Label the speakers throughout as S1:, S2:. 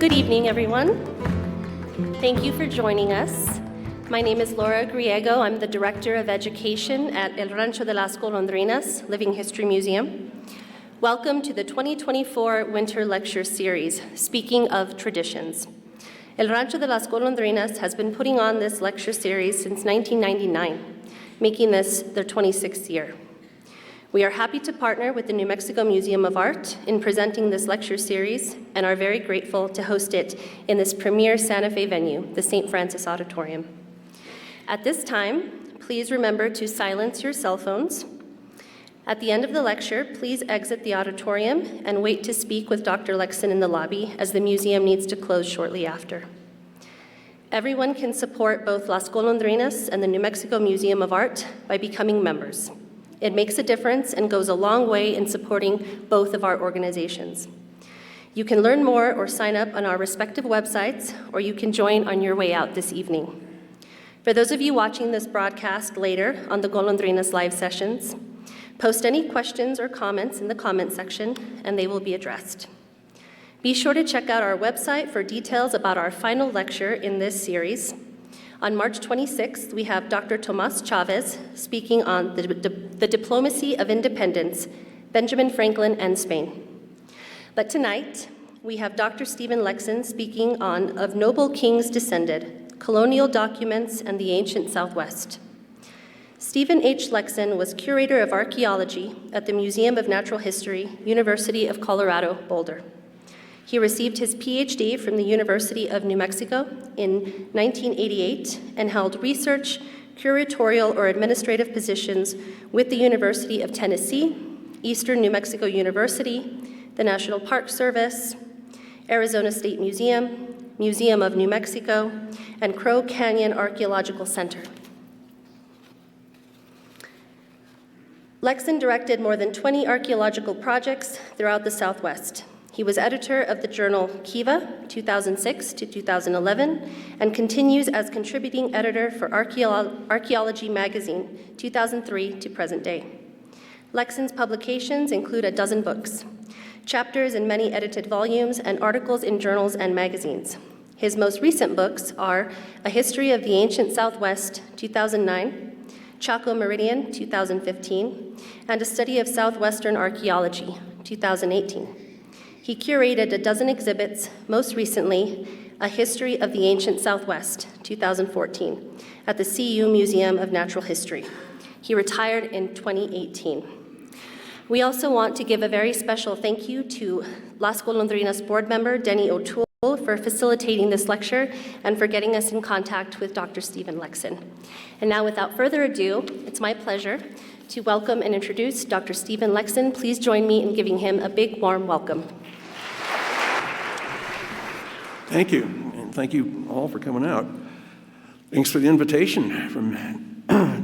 S1: Good evening, everyone. Thank you for joining us. My name is Laura Griego. I'm the Director of Education at elranchodelasgolondrinas, Living History Museum. Welcome to the 2024 Winter Lecture Series, Speaking of Traditions. El Rancho de las Golondrinas has been putting on this lecture series since 1999, making this their 26th year. We are happy to partner with the New Mexico Museum of Art in presenting this lecture series and are very grateful to host it in this premier Santa Fe venue, the St. Francis Auditorium. At this time, please remember to silence your cell phones. At the end of the lecture, please exit the auditorium and wait to speak with Dr. Lekson in the lobby, as the museum needs to close shortly after. Everyone can support both Las Golondrinas and the New Mexico Museum of Art by becoming members. It makes a difference and goes a long way in supporting both of our organizations. You can learn more or sign up on our respective websites, or you can join on your way out this evening. For those of you watching this broadcast later on the Golondrinas Live Sessions, post any questions or comments in the comment section, and they will be addressed. Be sure to check out our website for details about our final lecture in this series. On March 26th, we have Dr. Tomas Chavez speaking on the diplomacy of independence, Benjamin Franklin and Spain. But tonight, we have Dr. Stephen Lekson speaking on Of Noble Kings Descended, Colonial Documents and the Ancient Southwest. Stephen H. Lekson was Curator of Archaeology at the Museum of Natural History, University of Colorado, Boulder. He received his PhD from the University of New Mexico in 1988 and held research, curatorial, or administrative positions with the University of Tennessee, Eastern New Mexico University, the National Park Service, Arizona State Museum, Museum of New Mexico, and Crow Canyon Archaeological Center. Lekson directed more than 20 archaeological projects throughout the Southwest. He was editor of the journal Kiva, 2006 to 2011, and continues as contributing editor for Archaeology magazine, 2003 to present day. Lekson's publications include a dozen books, chapters in many edited volumes, and articles in journals and magazines. His most recent books are A History of the Ancient Southwest, 2009, Chaco Meridian, 2015, and A Study of Southwestern Archaeology, 2018. He curated a dozen exhibits, most recently, A History of the Ancient Southwest, 2014, at the CU Museum of Natural History. He retired in 2018. We also want to give a very special thank you to Las Golondrinas board member Denny O'Toole for facilitating this lecture and for getting us in contact with Dr. Stephen Lekson. And now, without further ado, it's my pleasure to welcome and introduce Dr. Stephen Lekson. Please join me in giving him a big, warm welcome.
S2: Thank you, and thank you all for coming out. Thanks for the invitation from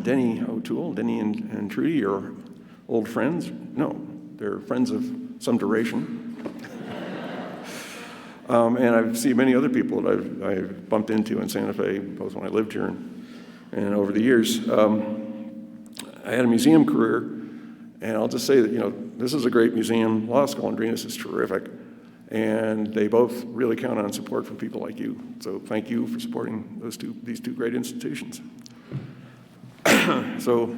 S2: Denny O'Toole. Denny and Trudy are old friends. No, they're friends of some duration. And I've seen many other people that I've bumped into in Santa Fe, both when I lived here and over the years. I had a museum career, and I'll just say that, this is a great museum. Las Golondrinas is terrific, and they both really count on support from people like you. So thank you for supporting these two great institutions. So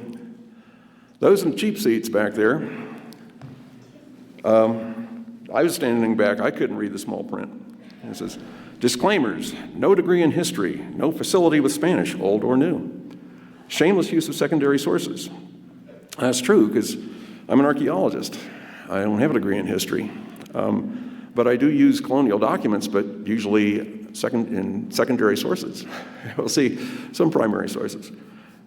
S2: those in cheap seats back there, I was standing back. I couldn't read the small print. It says, disclaimers, no degree in history, no facility with Spanish, old or new. Shameless use of secondary sources. That's true, because I'm an archaeologist. I don't have a degree in history. But I do use colonial documents, but usually in secondary sources. We'll see some primary sources.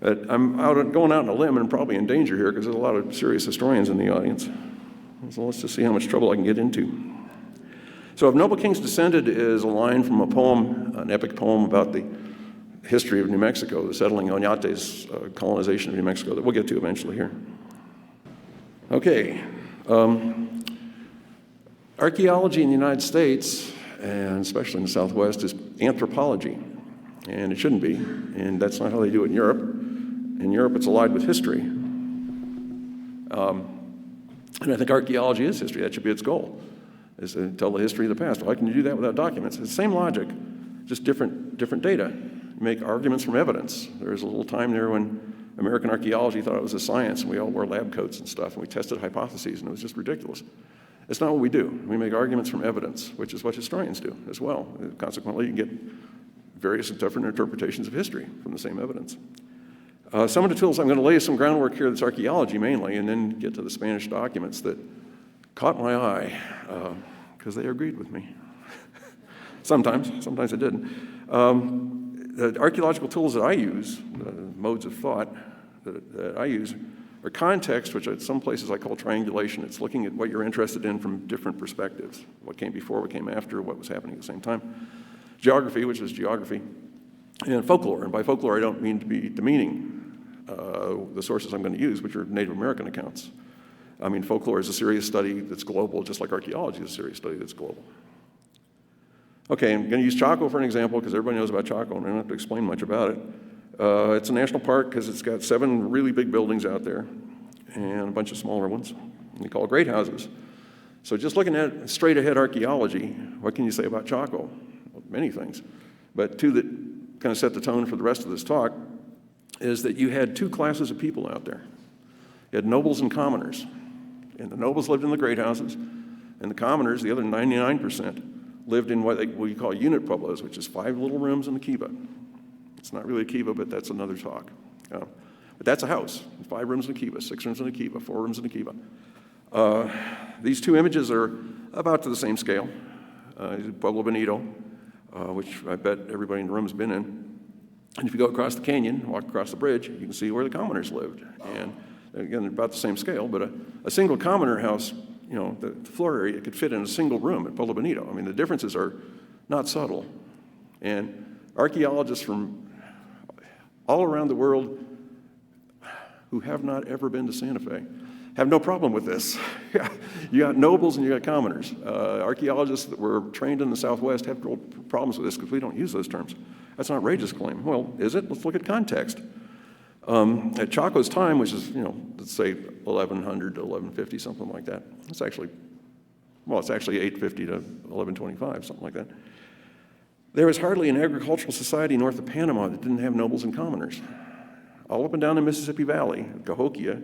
S2: I'm going out on a limb and probably in danger here because there's a lot of serious historians in the audience. So let's just see how much trouble I can get into. So Of Noble Kings Descended is a line from a poem, an epic poem about the history of New Mexico, the settling Oñate's colonization of New Mexico that we'll get to eventually here. Okay. Archaeology in the United States, and especially in the Southwest, is anthropology, and it shouldn't be, and that's not how they do it in Europe. In Europe, it's allied with history. And I think archaeology is history. That should be its goal. is to tell the history of the past. Why can you do that without documents? It's the same logic, just different data. You make arguments from evidence. There was a little time there when American archaeology thought it was a science, and we all wore lab coats and stuff, and we tested hypotheses, and it was just ridiculous. It's not what we do. We make arguments from evidence, which is what historians do as well. Consequently, you get various different interpretations of history from the same evidence. Some of the tools, I'm going to lay some groundwork here that's archaeology mainly, and then get to the Spanish documents that caught my eye, because they agreed with me. Sometimes it didn't. The archaeological tools that I use, the modes of thought that I use, are context, which at some places I call triangulation. It's looking at what you're interested in from different perspectives. What came before, what came after, what was happening at the same time. Geography, which is geography. And folklore. And by folklore, I don't mean to be demeaning the sources I'm going to use, which are Native American accounts. I mean, folklore is a serious study that's global, just like archaeology is a serious study that's global. Okay, I'm going to use Chaco for an example, because everybody knows about Chaco, and I don't have to explain much about it. It's a national park because it's got 7 really big buildings out there and a bunch of smaller ones, and they call great houses. So just looking at straight ahead archaeology, what can you say about Chaco? Well, many things. But 2 that kind of set the tone for the rest of this talk is that you had 2 classes of people out there. You had nobles and commoners. And the nobles lived in the great houses, and the commoners, the other 99%, lived in what we call unit pueblos, which is 5 little rooms in a kiva. It's not really a kiva, but that's another talk. But that's a house, 5 rooms in a kiva, 6 rooms in a kiva, 4 rooms in a kiva. These 2 images are about to the same scale. Pueblo Bonito, which I bet everybody in the room has been in. And if you go across the canyon, walk across the bridge, you can see where the commoners lived. And again, about the same scale, but a single commoner house, you know, the floor area could fit in a single room at Pueblo Bonito. I mean, the differences are not subtle. And archaeologists from all around the world who have not ever been to Santa Fe have no problem with this. You got nobles and you got commoners. Archaeologists that were trained in the Southwest have problems with this because we don't use those terms. That's an outrageous claim. Well, is it? Let's look at context. At Chaco's time, which is, let's say 1100 to 1150, something like that. It's actually 850 to 1125, something like that. There was hardly an agricultural society north of Panama that didn't have nobles and commoners. All up and down the Mississippi Valley, Cahokia,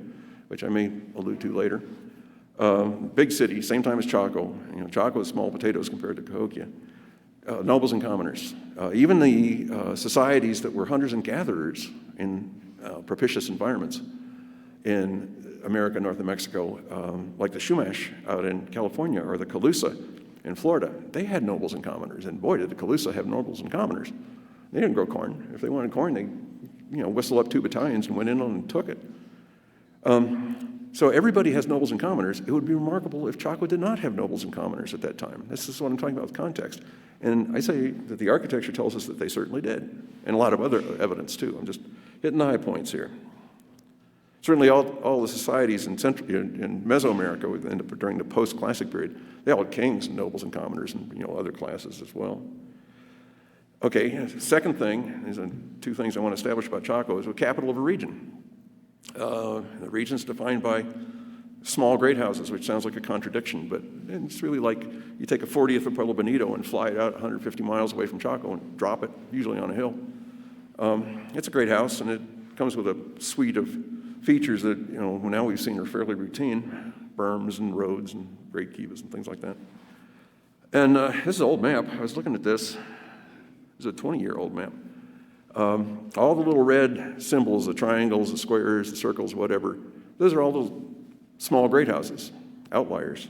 S2: which I may allude to later. Big city, same time as Chaco. Chaco is small potatoes compared to Cahokia. Nobles and commoners. Even the societies that were hunters and gatherers in propitious environments in America, North of Mexico, like the Chumash out in California or the Calusa in Florida, they had nobles and commoners. And boy, did the Calusa have nobles and commoners. They didn't grow corn. If they wanted corn, they whistled up 2 battalions and went in and took it. So everybody has nobles and commoners. It would be remarkable if Chaco did not have nobles and commoners at that time. This is what I'm talking about with context. And I say that the architecture tells us that they certainly did, and a lot of other evidence too. I'm just hitting the high points here. Certainly all the societies in Mesoamerica during the post-classic period, they all had kings and nobles and commoners and other classes as well. Okay, second thing, these are 2 things I want to establish about Chaco, is the capital of a region. The region's defined by small great houses, which sounds like a contradiction, but it's really like you take a 40th of Pueblo Bonito and fly it out 150 miles away from Chaco and drop it, usually on a hill. It's a great house, and it comes with a suite of features that, now we've seen are fairly routine, berms and roads and great kivas and things like that. And this is an old map. I was looking at this. It's a 20-year-old map. All the little red symbols, the triangles, the squares, the circles, whatever, those are all those small great houses, outliers.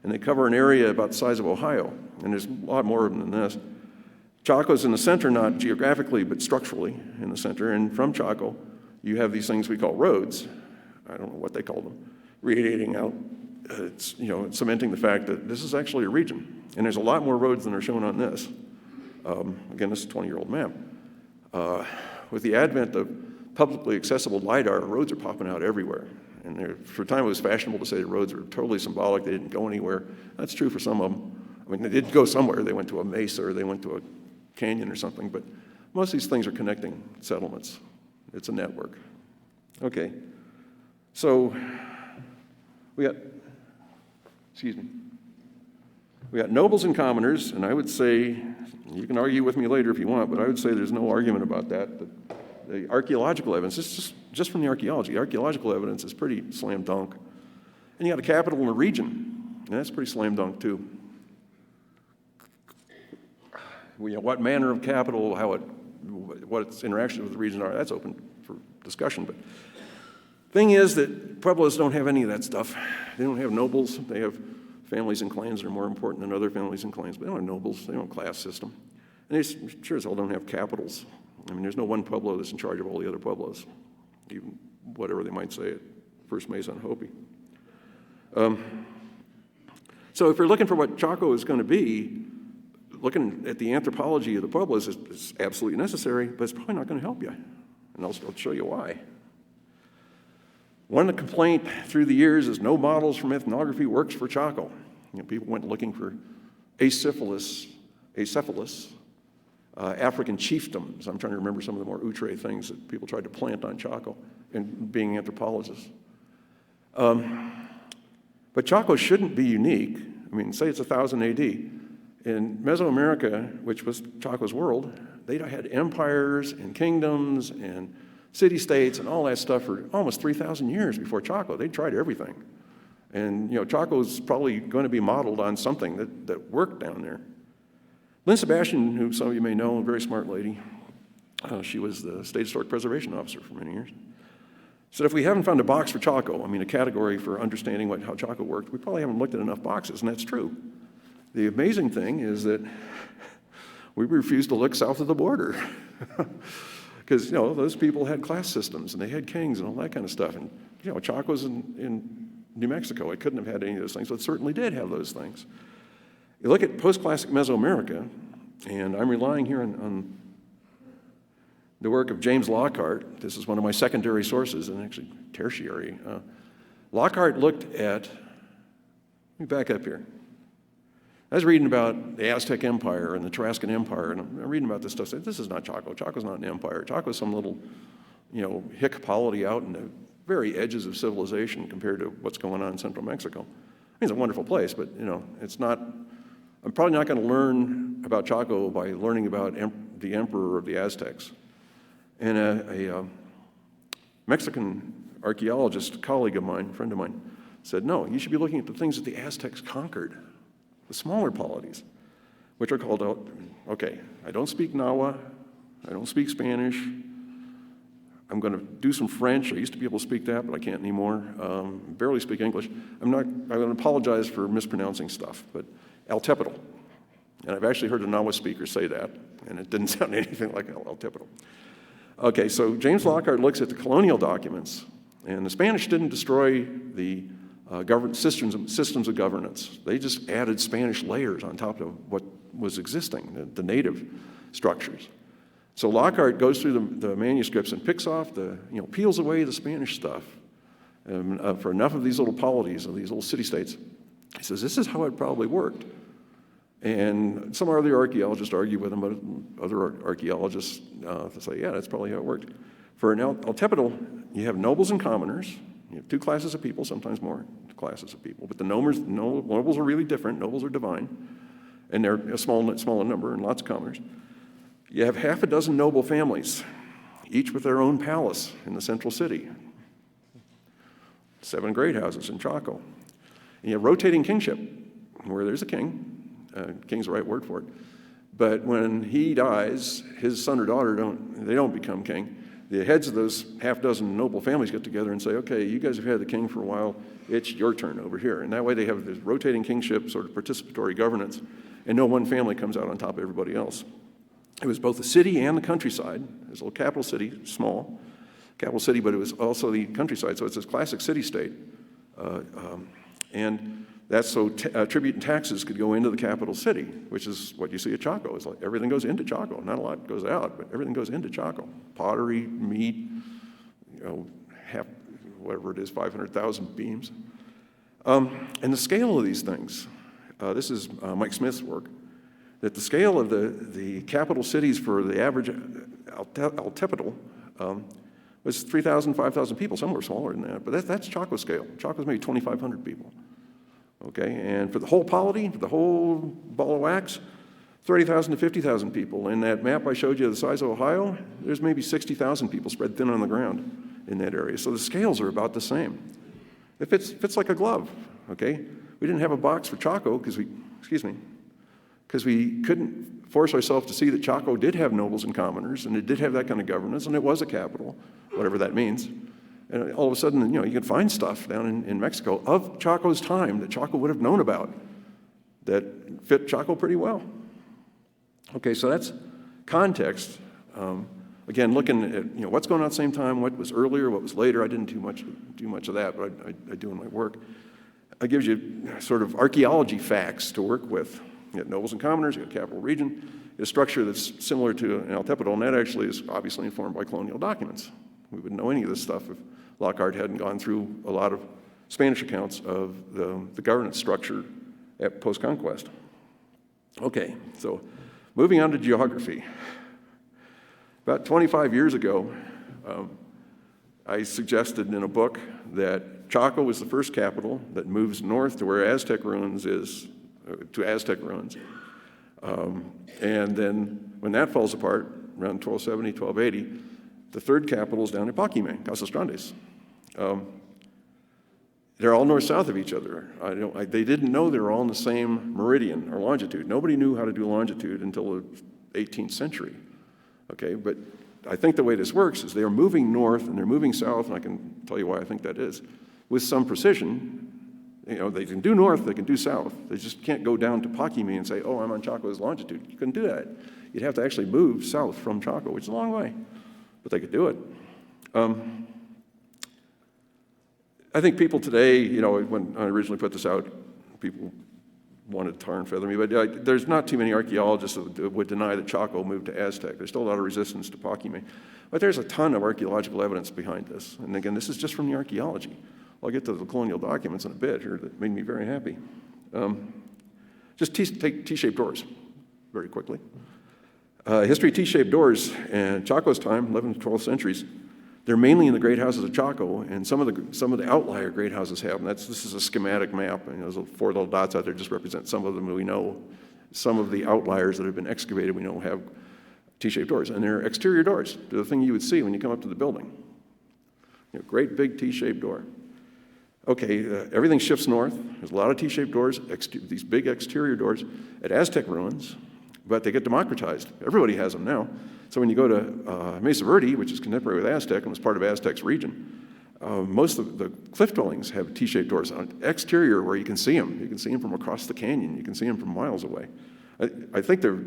S2: And they cover an area about the size of Ohio, and there's a lot more of them than this. Chaco's in the center, not geographically, but structurally in the center. And from Chaco, you have these things we call roads. I don't know what they call them, radiating out. It's cementing the fact that this is actually a region. And there's a lot more roads than are shown on this. Again, this is a 20-year-old map. With the advent of publicly accessible LiDAR, roads are popping out everywhere. And for a time, it was fashionable to say the roads were totally symbolic. They didn't go anywhere. That's true for some of them. I mean, they did go somewhere. They went to a mesa or they went to a canyon or something. But most of these things are connecting settlements. It's a network. Okay. So we got, excuse me. We got nobles and commoners, and I would say, you can argue with me later if you want, but I would say there's no argument about that. The archaeological evidence, it's just from the archaeological evidence is pretty slam dunk. And you got a capital in a region, and that's pretty slam dunk too. What manner of capital, what its interactions with the region are, that's open for discussion. But thing is that Pueblos don't have any of that stuff. They don't have nobles. They have families and clans that are more important than other families and clans, but they don't have nobles. They don't have a class system. And they sure as hell don't have capitals. I mean, there's no one Pueblo that's in charge of all the other Pueblos, even whatever they might say at First Mesa and Hopi. So if you're looking for what Chaco is going to be, looking at the anthropology of the Pueblos is absolutely necessary, but it's probably not going to help you. And I'll show you why. One complaint through the years is no models from ethnography works for Chaco. People went looking for acephalous, African chiefdoms. I'm trying to remember some of the more outre things that people tried to plant on Chaco in being anthropologists. But Chaco shouldn't be unique. I mean, say it's 1000 AD. In Mesoamerica, which was Chaco's world, they had empires and kingdoms and city-states and all that stuff for almost 3,000 years before Chaco. They tried everything. And, Chaco's probably going to be modeled on something that worked down there. Lynn Sebastian, who some of you may know, a very smart lady, she was the State Historic Preservation Officer for many years, said if we haven't found a box for Chaco, a category for understanding how Chaco worked, we probably haven't looked at enough boxes, and that's true. The amazing thing is that we refuse to look south of the border because, those people had class systems, and they had kings and all that kind of stuff. And, Chaco's in New Mexico. It couldn't have had any of those things, but it certainly did have those things. You look at post-classic Mesoamerica, and I'm relying here on the work of James Lockhart. This is one of my secondary sources, and actually tertiary. Lockhart looked at, let me back up here. I was reading about the Aztec Empire and the Tarascan Empire, and I'm reading about this stuff, saying, this is not Chaco. Chaco's not an empire. Chaco's some little, hick polity out in the very edges of civilization compared to what's going on in central Mexico. It's a wonderful place, but, it's not, I'm probably not going to learn about Chaco by learning about the emperor of the Aztecs. And a Mexican archaeologist, colleague of mine, friend of mine, said, no, you should be looking at the things that the Aztecs conquered. The smaller polities, which are called, okay, I don't speak Nahua, I don't speak Spanish, I'm going to do some French. I used to be able to speak that, but I can't anymore. Barely speak English. I'm going to apologize for mispronouncing stuff, but Altepetl. And I've actually heard a Nahua speaker say that, and it didn't sound anything like Altepetl. Okay, so James Lockhart looks at the colonial documents, and the Spanish didn't destroy the systems of governance. They just added Spanish layers on top of what was existing, the native structures. So Lockhart goes through the manuscripts and picks off peels away the Spanish stuff for enough of these little polities, of these little city-states. He says, this is how it probably worked. And some other archaeologists argue with him, but other archaeologists say, yeah, that's probably how it worked. For an Altepetl, you have nobles and commoners. You have two classes of people, sometimes more classes of people. But the nobles are really different. Nobles are divine. And they're a smaller number and lots of commoners. You have half a dozen noble families, each with their own palace in the central city. 7 great houses in Chaco. And you have rotating kingship, where there's a king. King's the right word for it. But when he dies, his son or daughter don't become king. The heads of those half dozen noble families get together and say, okay, you guys have had the king for a while, it's your turn over here. And that way they have this rotating kingship, sort of participatory governance, and no one family comes out on top of everybody else. It was both the city and the countryside. It was a little capital city, small capital city, but it was also the countryside, so it's this classic city-state. And that's so tribute and taxes could go into the capital city, which is what you see at Chaco. It's like everything goes into Chaco. Not a lot goes out, but everything goes into Chaco. Pottery, meat, whatever it is, 500,000 beams. And the scale of these things, this is Mike Smith's work, that the scale of the capital cities for the average Altepetl was 3,000, 5,000 people. Some were smaller than that, but that's Chaco scale. Chaco's maybe 2,500 people. okay? And for the whole polity, for the whole ball of wax, 30,000 to 50,000 people. In that map I showed you, the size of Ohio, there's maybe 60,000 people spread thin on the ground in that area. So the scales are about the same. It fits like a glove, okay? We didn't have a box for Chaco because we couldn't force ourselves to see that Chaco did have nobles and commoners, and it did have that kind of governance, and it was a capital, whatever that means. And all of a sudden, you can find stuff down in Mexico of Chaco's time that Chaco would have known about that fit Chaco pretty well. Okay, so that's context. Again, looking at what's going on at the same time, what was earlier, what was later. I didn't do much of that, but I do in my work. It gives you sort of archaeology facts to work with. You got nobles and commoners, you got capital region, a structure that's similar to an El Tepedo, and that actually is obviously informed by colonial documents. We wouldn't know any of this stuff if Lockhart hadn't gone through a lot of Spanish accounts of the governance structure at post-conquest. Okay, so moving on to geography. About 25 years ago, I suggested in a book that Chaco was the first capital that moves north to where Aztec ruins is, to Aztec ruins. And then when that falls apart, around 1270, 1280, the third capital is down in Paquime, Casas Grandes. They're all north-south of each other. They didn't know they were all in the same meridian or longitude. Nobody knew how to do longitude until the 18th century. Okay, but I think the way this works is they are moving north and they're moving south, and I can tell you why I think that is, with some precision. They can do north, they can do south. They just can't go down to Paquime and say, oh, I'm on Chaco's longitude. You couldn't do that. You'd have to actually move south from Chaco, which is a long way, but they could do it. I think people today, when I originally put this out, people wanted to tar and feather me, but there's not too many archaeologists that would deny that Chaco moved to Aztec. There's still a lot of resistance to Paquime. But there's a ton of archaeological evidence behind this. And again, this is just from the archaeology. I'll get to the colonial documents in a bit here that made me very happy. Just take T-shaped doors very quickly. History of T-shaped doors in Chaco's time, 11th to 12th centuries, they're mainly in the great houses of Chaco, and some of the outlier great houses have them. This is a schematic map, and those 4 little dots out there just represent some of them that we know. Some of the outliers that have been excavated we know have T-shaped doors, and they're exterior doors. They're the thing you would see when you come up to the building. Great big T-shaped door. Okay, everything shifts north. There's a lot of T-shaped doors, these big exterior doors at Aztec ruins, but they get democratized. Everybody has them now. So when you go to Mesa Verde, which is contemporary with Aztec and was part of Aztec's region, most of the cliff dwellings have T-shaped doors on exterior where you can see them. You can see them from across the canyon. You can see them from miles away. I think they're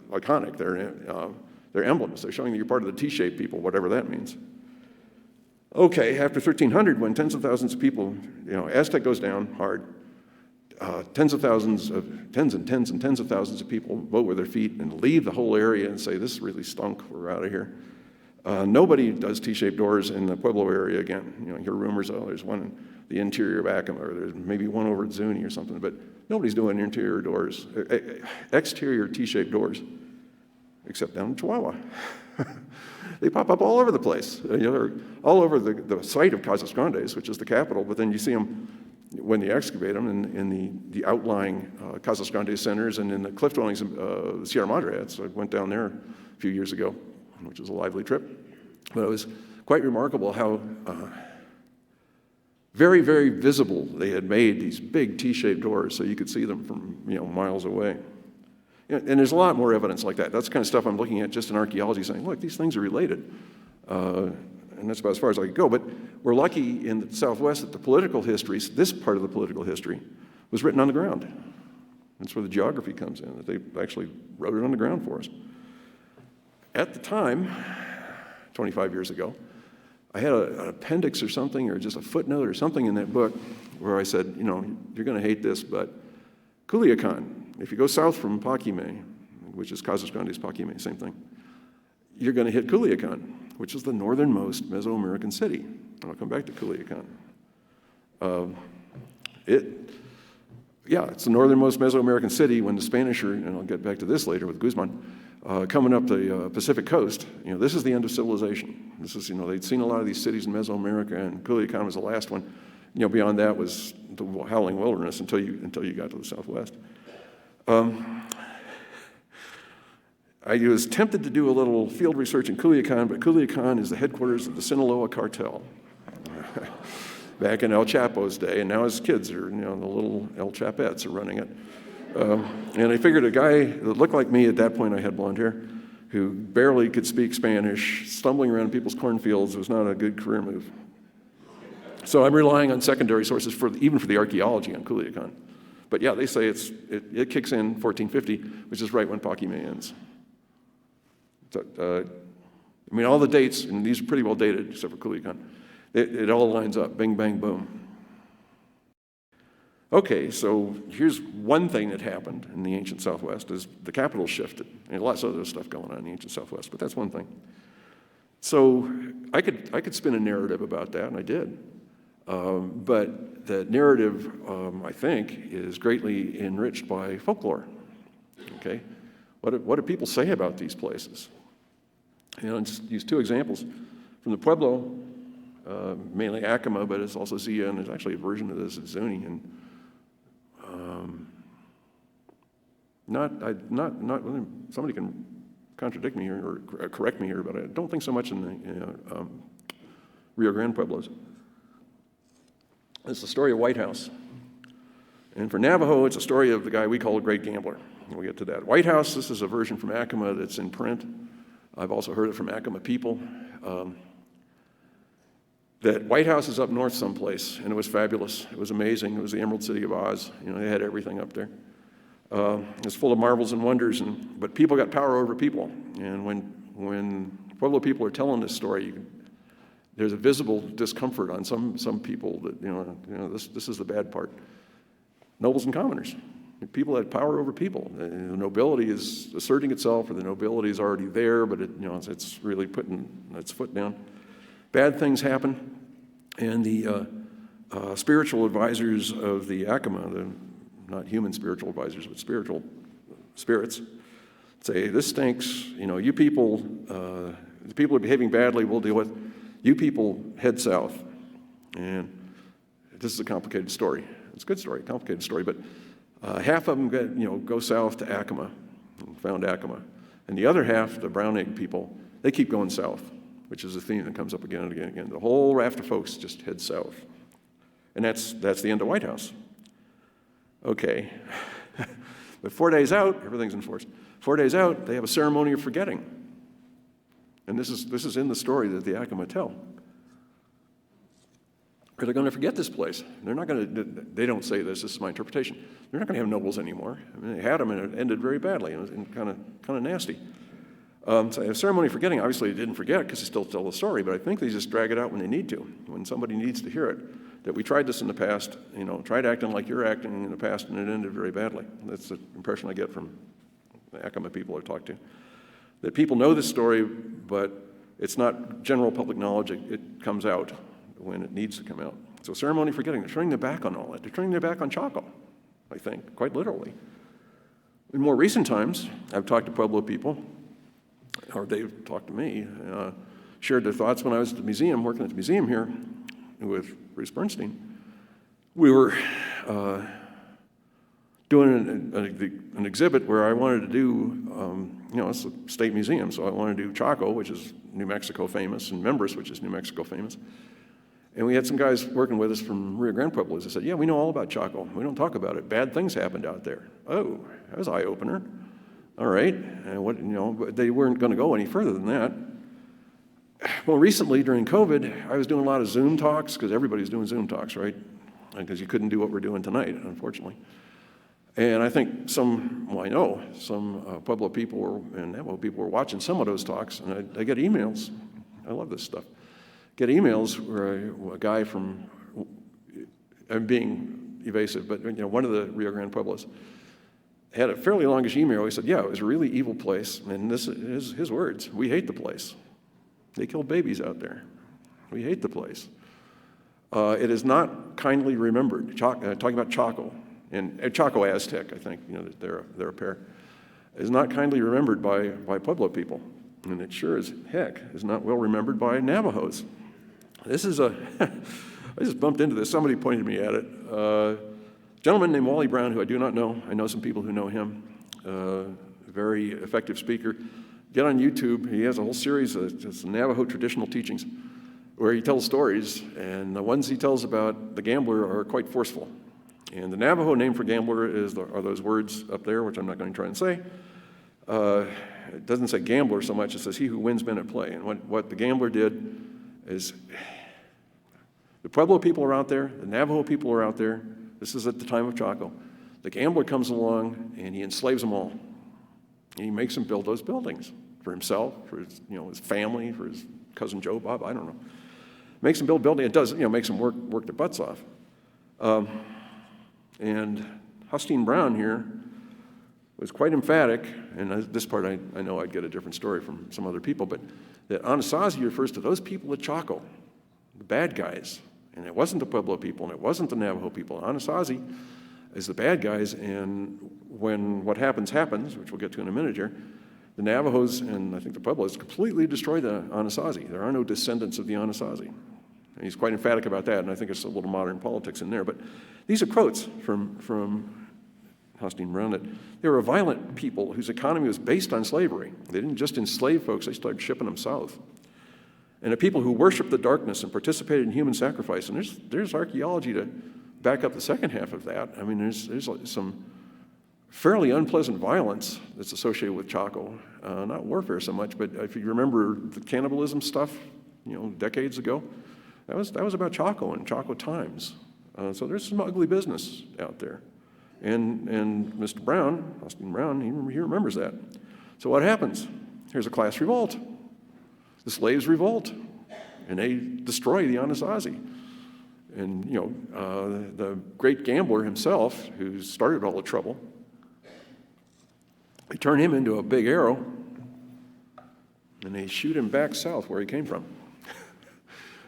S2: iconic. They're emblems. They're showing that you're part of the T-shaped people, whatever that means. Okay, after 1300, when tens of thousands of people, Aztec goes down hard. Tens of thousands of people vote with their feet and leave the whole area and say, this really stunk, we're out of here. Nobody does T-shaped doors in the Pueblo area again. You hear rumors, there's one in the interior of Acoma, or there's maybe one over at Zuni or something, but nobody's doing interior doors, exterior T-shaped doors, except down in Chihuahua. They pop up all over the place. They're all over the site of Casas Grandes, which is the capital, but then you see them when they excavate them in the outlying Casas Grandes centers and in the cliff dwellings of Sierra Madre. So I went down there a few years ago, which was a lively trip. But it was quite remarkable how very, very visible they had made these big T-shaped doors so you could see them from miles away. And there's a lot more evidence like that. That's the kind of stuff I'm looking at just in archaeology, saying, look, these things are related. And that's about as far as I could go. But we're lucky in the Southwest that the political history, this part of the political history, was written on the ground. That's where the geography comes in, that they actually wrote it on the ground for us. At the time, 25 years ago, I had an appendix or something, or just a footnote or something in that book where I said, you're going to hate this, but Culiacan, if you go south from Paquime, which is Casas Grandes, Paquime, same thing, you're going to hit Culiacan, which is the northernmost Mesoamerican city. And I'll come back to Culiacan. It's the northernmost Mesoamerican city when the Spanish are, and I'll get back to this later with Guzman, coming up the Pacific coast. This is the end of civilization. This is, they'd seen a lot of these cities in Mesoamerica, and Culiacan was the last one. Beyond that was the howling wilderness until you got to the southwest. I was tempted to do a little field research in Culiacan, but Culiacan is the headquarters of the Sinaloa cartel back in El Chapo's day, and now his kids are, the little El Chapettes are running it. And I figured a guy that looked like me at that point, I had blonde hair, who barely could speak Spanish, stumbling around people's cornfields was not a good career move. So I'm relying on secondary sources even for the archaeology on Culiacan. But yeah, they say it kicks in 1450, which is right when Paquime ends. So, all the dates, and these are pretty well dated, except for Culiacan, it all lines up, bing, bang, boom. Okay, so here's one thing that happened in the ancient Southwest is the capital shifted. And lots of other stuff going on in the ancient Southwest, but that's one thing. So I could spin a narrative about that, and I did. But the narrative, I think, is greatly enriched by folklore. Okay, what do people say about these places? Just use two examples from the Pueblo, mainly Acoma, but it's also Zia, and there's actually a version of this at Zuni, and somebody can contradict me here or correct me here, but I don't think so much in the Rio Grande Pueblos. It's the story of White House. And for Navajo, it's a story of the guy we call a great gambler. And we'll get to that. White House, this is a version from Acoma that's in print. I've also heard it from Acoma people. That White House is up north someplace, and it was fabulous. It was amazing. It was the Emerald City of Oz. They had everything up there. It's full of marvels and wonders, but people got power over people. And when Pueblo people are telling this story, there's a visible discomfort on some people that this is the bad part. Nobles and commoners, people had power over people. The nobility is asserting itself, or the nobility is already there, but it's really putting its foot down. Bad things happen, and the spiritual advisors of the Acoma, not human spiritual advisors, but spiritual spirits, say, this stinks, you people, the people are behaving badly, we'll deal with. You people head south. And this is a complicated story. It's a good story, complicated story, but half of them go south to Acoma, found Acoma. And the other half, the brown egg people, they keep going south, which is a theme that comes up again and again and again. The whole raft of folks just head south. And that's the end of White House. Okay. But 4 days out, everything's enforced. 4 days out, they have a ceremony of forgetting. And this is in the story that the Acoma tell. Are they going to forget this place? They're not going to, they don't say this is my interpretation. They're not going to have nobles anymore. They had them and it ended very badly and kind of nasty. So a ceremony of forgetting, obviously they didn't forget because they still tell the story, but I think they just drag it out when they need to, when somebody needs to hear it. That we tried this in the past, tried acting like you're acting in the past, and it ended very badly. That's the impression I get from the Acoma people I've talked to. That people know this story, but it's not general public knowledge. It comes out when it needs to come out. So ceremony of forgetting, they're turning their back on all that. They're turning their back on Chaco, I think, quite literally. In more recent times, I've talked to Pueblo people, or they've talked to me, shared their thoughts when I was at the museum, working at the museum here with Bruce Bernstein. We were doing an exhibit where I wanted to do, it's a state museum, so I wanted to do Chaco, which is New Mexico famous, and Members, which is New Mexico famous. And we had some guys working with us from Rio Grande Pueblos. They said, yeah, we know all about Chaco. We don't talk about it. Bad things happened out there. Oh, that was an eye-opener. All right. And they weren't going to go any further than that. Well, recently during COVID, I was doing a lot of Zoom talks, because everybody's doing Zoom talks, right? Because you couldn't do what we're doing tonight, unfortunately. And I think some Pueblo people and Navajo people were watching some of those talks, and I get emails. I love this stuff. Get emails where a guy from, I'm being evasive, but one of the Rio Grande Pueblos had a fairly longish email. He said, yeah, it was a really evil place, and this is his words. We hate the place. They kill babies out there. We hate the place. It is not kindly remembered. Talking about Chaco, and Chaco Aztec, I think, they're a pair, is not kindly remembered by Pueblo people, and it sure as heck is not well remembered by Navajos. This is a I just bumped into this. Somebody pointed me at it. A gentleman named Wally Brown, who I do not know. I know some people who know him. Very effective speaker. Get on YouTube. He has a whole series of just Navajo traditional teachings where he tells stories, and the ones he tells about the gambler are quite forceful. And the Navajo name for gambler are those words up there, which I'm not going to try and say. It doesn't say gambler so much, it says he who wins men at play. And what the gambler did is, the Pueblo people are out there, the Navajo people are out there. This is at the time of Chaco. The gambler comes along and he enslaves them all. And he makes them build those buildings for himself, for his, his family, for his cousin Joe Bob, I don't know. Makes them build buildings. It does, makes them work their butts off. And Hustine Brown here was quite emphatic, and this part I know I'd get a different story from some other people, but that Anasazi refers to those people at Chaco, the bad guys. And it wasn't the Pueblo people, and it wasn't the Navajo people. Anasazi is the bad guys, and when what happens, which we'll get to in a minute here, the Navajos and I think the Pueblos completely destroy the Anasazi. There are no descendants of the Anasazi. And he's quite emphatic about that, and I think it's a little modern politics in there. But these are quotes from Hustine Brown, that they were a violent people whose economy was based on slavery. They didn't just enslave folks, they started shipping them south. And a people who worshiped the darkness and participated in human sacrifice. And there's archaeology to back up the second half of that. I mean, there's some fairly unpleasant violence that's associated with Chaco. Not warfare so much, but if you remember the cannibalism stuff, decades ago, that was about Chaco and Chaco times. So there's some ugly business out there. And Mr. Brown, Hustine Brown, he remembers that. So what happens? Here's a class revolt. The slaves revolt, and they destroy the Anasazi. And, the great gambler himself, who started all the trouble, they turn him into a big arrow, and they shoot him back south where he came from.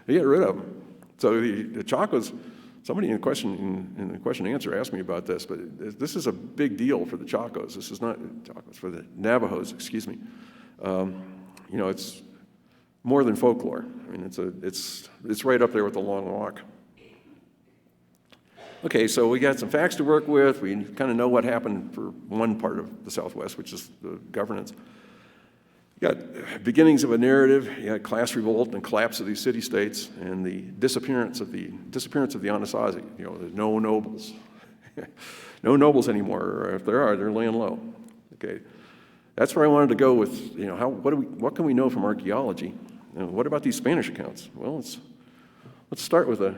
S2: They get rid of him. So the Chacos, somebody in the question and answer asked me about this, but this is a big deal for the Chacos. This is not Chacos, for the Navajos, excuse me. It's more than folklore. I mean, it's right up there with the Long Walk. Okay, so we got some facts to work with. We kind of know what happened for one part of the Southwest, which is the governance. You got beginnings of a narrative. You got class revolt and collapse of these city-states, and the disappearance of the Anasazi. There's no nobles, no nobles anymore. Or if there are, they're laying low. Okay, that's where I wanted to go with. What can we know from archaeology? What about these Spanish accounts? Well, let's start with the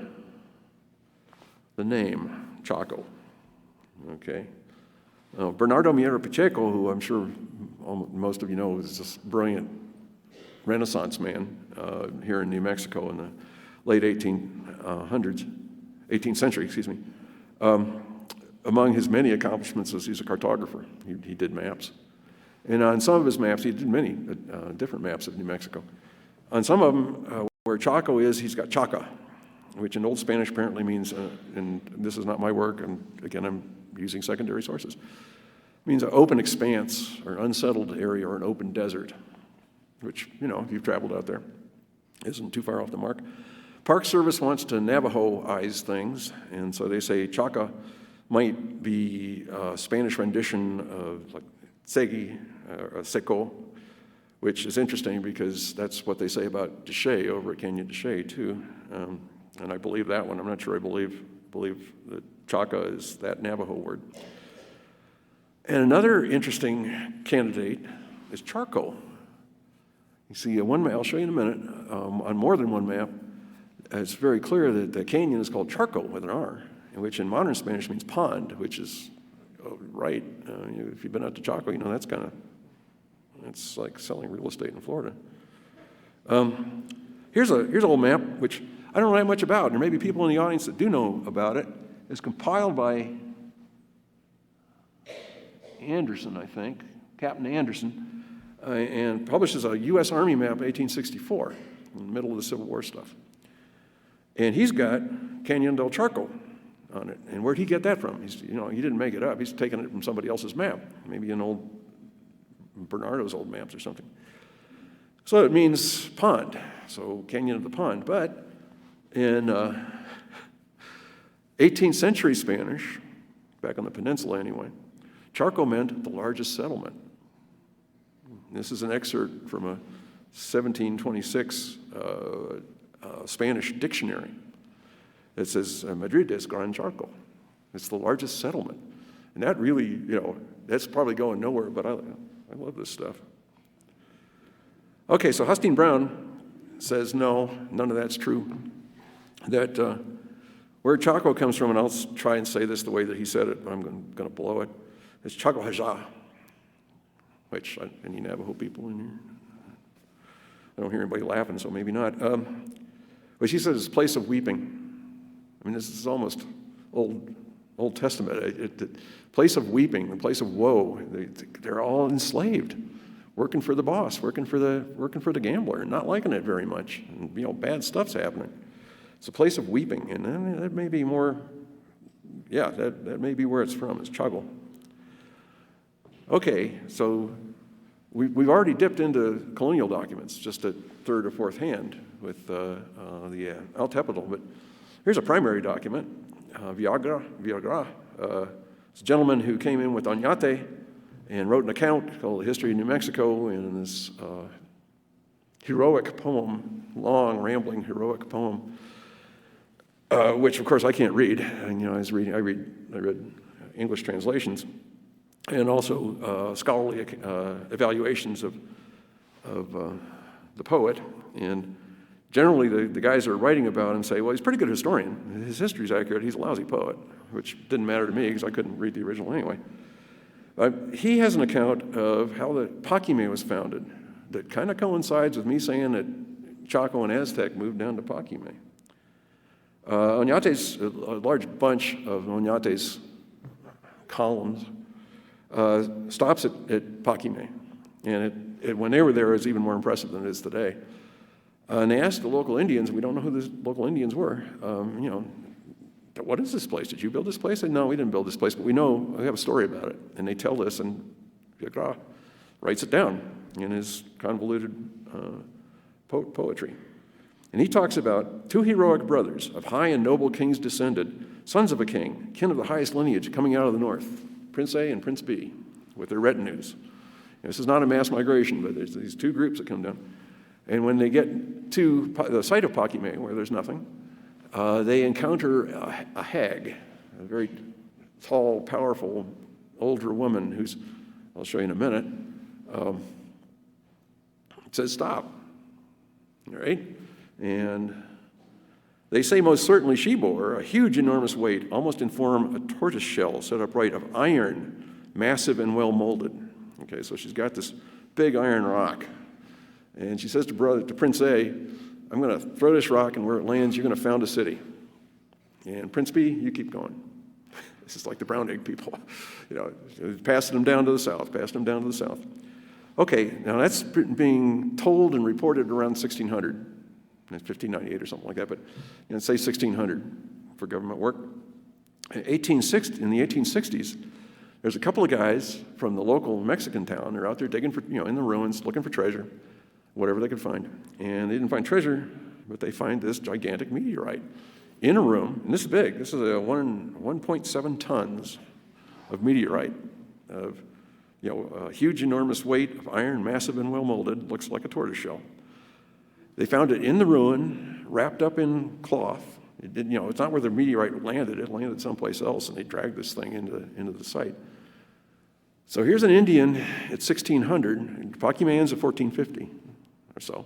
S2: name Chaco. Okay. Bernardo Miera Pacheco, who I'm sure most of you know is this brilliant Renaissance man here in New Mexico in the late 18th century, excuse me. Among his many accomplishments is he's a cartographer. He did maps. And on some of his maps, he did many different maps of New Mexico. On some of them, where Chaco is, he's got Chaca, which in Old Spanish apparently means, and this is not my work, and again, I'm using secondary sources, means an open expanse or unsettled area or an open desert, which, if you've traveled out there, isn't too far off the mark. Park Service wants to Navajo-ize things, and so they say Chaca might be a Spanish rendition of like Segui or Seco, which is interesting because that's what they say about Deshay over at Canyon Deshay too. And I believe that one. I'm not sure I believe that Chaca is that Navajo word. And another interesting candidate is charcoal. You see, I'll show you in a minute, on more than one map, it's very clear that the canyon is called Charco with an R, which in modern Spanish means pond, which is right. If you've been out to Chaco, it's like selling real estate in Florida. Here's an old map, which I don't know that much about. There may be people in the audience that do know about it. It's compiled by Anderson, I think, Captain Anderson, and publishes a U.S. Army map, 1864, in the middle of the Civil War stuff. And he's got Canyon del Charco on it. And where'd he get that from? He didn't make it up. He's taken it from somebody else's map, maybe an old Bernardo's old maps or something. So it means pond, so Canyon of the Pond. But in 18th century Spanish, back on the peninsula anyway, charco meant the largest settlement. This is an excerpt from a 1726 Spanish dictionary. It says, Madrid es gran charco. It's the largest settlement. And that really, that's probably going nowhere, but I love this stuff. Okay, so Hustine Brown says, no, none of that's true. That where Chaco comes from, and I'll try and say this the way that he said it, but I'm going to blow it. It's Chaco Haja, which, any Navajo people in here? I don't hear anybody laughing, so maybe not. But she says it's a place of weeping. I mean, this is almost Old Testament. The place of weeping, the place of woe. They're all enslaved, working for the boss, working for the gambler, not liking it very much. And, bad stuff's happening. It's a place of weeping, and that may be more. Yeah, that may be where it's from. It's Chaco. Okay, so we've already dipped into colonial documents, just at third or fourth hand with the Altepetl, but here's a primary document, Villagra. It's a gentleman who came in with Oñate and wrote an account called The History of New Mexico in this heroic poem, long, rambling, heroic poem, which, of course, I can't read. And, I read English translations, and also scholarly evaluations of the poet. And generally, the guys that are writing about him say, well, he's a pretty good historian. His history's accurate. He's a lousy poet, which didn't matter to me because I couldn't read the original anyway. He has an account of how the Paquime was founded that kind of coincides with me saying that Chaco and Aztec moved down to Paquime. Oñate's, a large bunch of Oñate's columns stops at Paquime. And when they were there, it was even more impressive than it is today. And they asked the local Indians, we don't know who the local Indians were, what is this place? Did you build this place? They said, no, we didn't build this place, but we have a story about it. And they tell this, and Villagra writes it down in his convoluted poetry. And he talks about two heroic brothers of high and noble kings descended, sons of a king, kin of the highest lineage, coming out of the north, Prince A and Prince B, with their retinues. This is not a mass migration, but there's these two groups that come down. And when they get to the site of Paquime, where there's nothing, they encounter a hag, a very tall, powerful, older woman who's, I'll show you in a minute, says, stop, all right? And they say most certainly she bore a huge, enormous weight, almost in form a tortoise shell set upright of iron, massive and well molded. Okay, so she's got this big iron rock. And she says to Prince A, I'm going to throw this rock, and where it lands, you're going to found a city. And Prince B, you keep going. This is like the brown egg people. Passing them down to the south, Okay, now that's being told and reported around 1600, 1598 or something like that, but say 1600 for government work. In the 1860s, there's a couple of guys from the local Mexican town. They're out there digging for, in the ruins, looking for treasure, whatever they could find. And they didn't find treasure, but they find this gigantic meteorite in a room, and this is big. This is a 1.7 tons of meteorite, of a huge, enormous weight of iron, massive and well molded, looks like a tortoise shell. They found it in the ruin, wrapped up in cloth. It didn't, it's not where the meteorite landed. It landed someplace else, and they dragged this thing into the site. So here's an Indian at 1600, and Paquimeans at 1450 or so.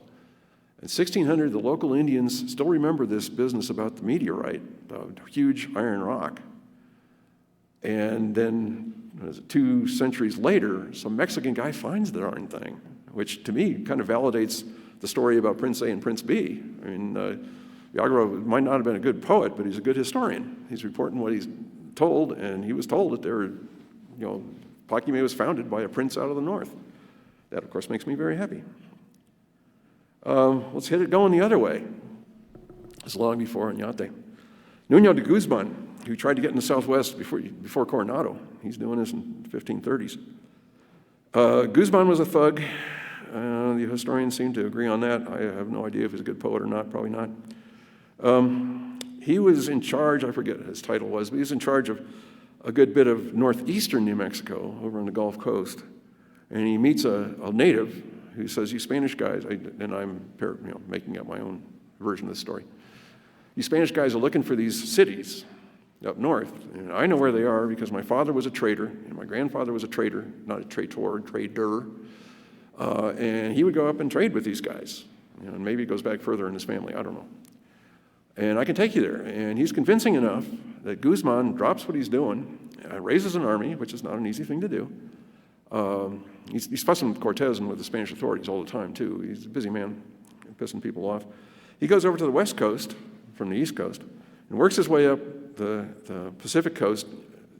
S2: In 1600, the local Indians still remember this business about the meteorite, the huge iron rock. And then 2 centuries later, some Mexican guy finds the darn thing, which to me kind of validates the story about Prince A and Prince B. I mean, Villagra might not have been a good poet, but he's a good historian. He's reporting what he's told, and he was told that Paquime was founded by a prince out of the north. That, of course, makes me very happy. Let's hit it going the other way. It's long before Oñate. Nuño de Guzman, who tried to get in the Southwest before Coronado. He's doing this in the 1530s. Guzman was a thug. The historians seem to agree on that. I have no idea if he's a good poet or not, probably not. he was in charge, I forget what his title was, but he was in charge of a good bit of northeastern New Mexico over on the Gulf Coast. And he meets a native who says, "You Spanish guys," and I'm making up my own version of the story. "You Spanish guys are looking for these cities up north. And I know where they are because my father was a trader, and my grandfather was a trader, not a traitor, trader. And he would go up and trade with these guys. And maybe it goes back further in his family, I don't know. And I can take you there." And he's convincing enough that Guzman drops what he's doing, raises an army, which is not an easy thing to do. He's fussing with Cortez and with the Spanish authorities all the time, too. He's a busy man, pissing people off. He goes over to the west coast from the east coast and works his way up the Pacific coast,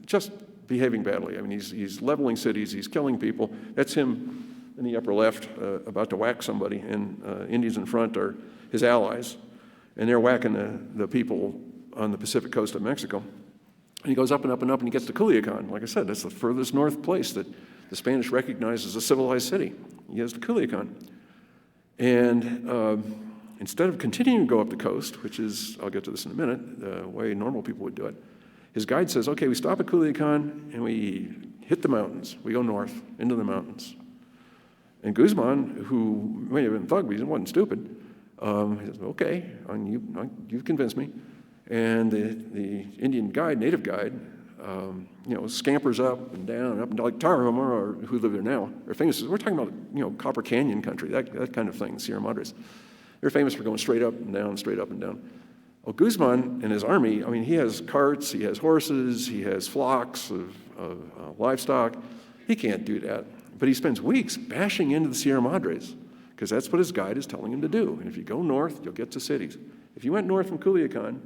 S2: just behaving badly. I mean, he's leveling cities, he's killing people. That's him in the upper left, about to whack somebody, and Indians in front are his allies. And they're whacking the people on the Pacific coast of Mexico. And he goes up and up and up, and he gets to Culiacan. Like I said, that's the furthest north place that the Spanish recognize as a civilized city. He gets to Culiacan. And instead of continuing to go up the coast, which is, I'll get to this in a minute, the way normal people would do it, his guide says, "Okay, we stop at Culiacan, and we hit the mountains. We go north into the mountains." And Guzman, who may have been thug, but he wasn't stupid, he says, "Okay, you've convinced me." And the Indian guide, native guide, scampers up and down, like Tarahumara, who live there now, are famous. We're talking about, Copper Canyon country, that kind of thing, Sierra Madres. They're famous for going straight up and down, straight up and down. Well, Guzman and his army, I mean, he has carts, he has horses, he has flocks of livestock. He can't do that. But he spends weeks bashing into the Sierra Madres, because that's what his guide is telling him to do. And if you go north, you'll get to cities. If you went north from Culiacan,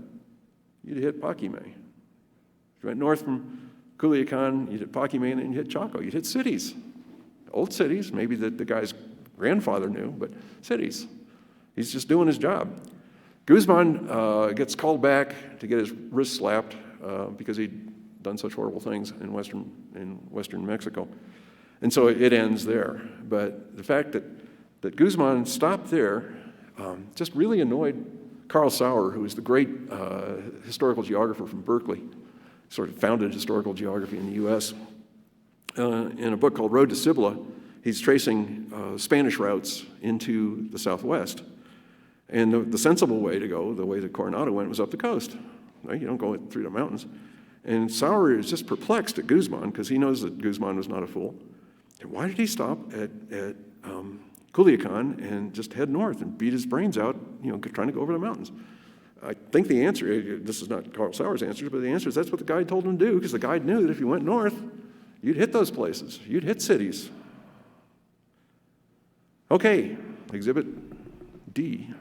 S2: you'd hit Paquime. If you went north from Culiacan, you'd hit Paquime, and then you'd hit Chaco. You'd hit cities. Old cities, maybe that the guy's grandfather knew, but cities. He's just doing his job. Guzman gets called back to get his wrist slapped because he'd done such horrible things in western Mexico. And so it ends there. But the fact that Guzman stopped there just really annoyed Carl Sauer, who was the great historical geographer from Berkeley, sort of founded historical geography in the U.S. In a book called Road to Cibola, he's tracing Spanish routes into the Southwest. And the sensible way to go, the way that Coronado went, was up the coast. Right? You don't go through the mountains. And Sauer is just perplexed at Guzman, because he knows that Guzman was not a fool. And why did he stop at Culiacan and just head north and beat his brains out, trying to go over the mountains? I think the answer, this is not Carl Sauer's answer, but the answer is that's what the guide told him to do, because the guide knew that if you went north, you'd hit those places. You'd hit cities. Okay, Exhibit D.